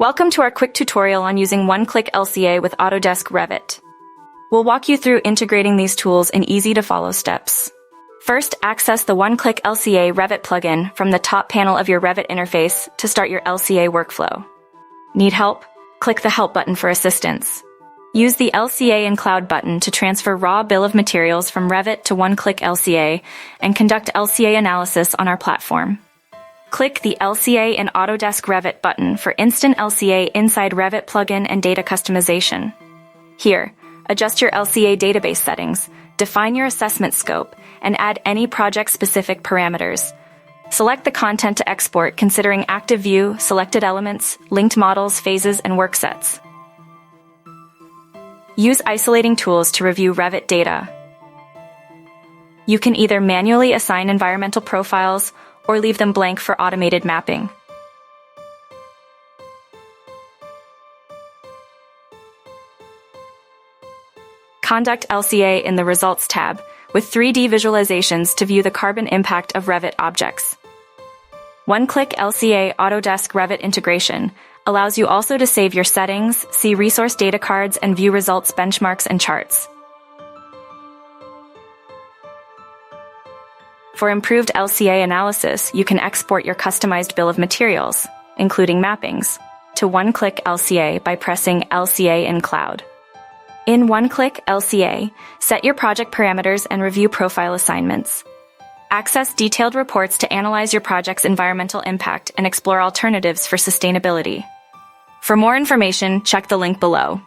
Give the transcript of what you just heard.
Welcome to our quick tutorial on using One Click LCA with Autodesk Revit. We'll walk you through integrating these tools in easy-to-follow steps. First, access the One Click LCA Revit plugin from the top panel of your Revit interface to start your LCA workflow. Need help? Click the Help button for assistance. Use the LCA in Cloud button to transfer raw bill of materials from Revit to One Click LCA and conduct LCA analysis on our platform. Click the LCA in Autodesk Revit button for instant LCA inside Revit plugin and data customization. Here, adjust your LCA database settings, define your assessment scope, and add any project-specific parameters. Select the content to export considering active view, selected elements, linked models, phases, and work sets. Use isolating tools to review Revit data. You can either manually assign environmental profiles or leave them blank for automated mapping. Conduct LCA in the Results tab with 3D visualizations to view the carbon impact of Revit objects. One Click LCA Autodesk Revit integration allows you also to save your settings, see resource data cards, and view results, benchmarks, and charts. For improved LCA analysis, you can export your customized bill of materials, including mappings, to One Click LCA by pressing LCA in Cloud. In One Click LCA, set your project parameters and review profile assignments. Access detailed reports to analyze your project's environmental impact and explore alternatives for sustainability. For more information, check the link below.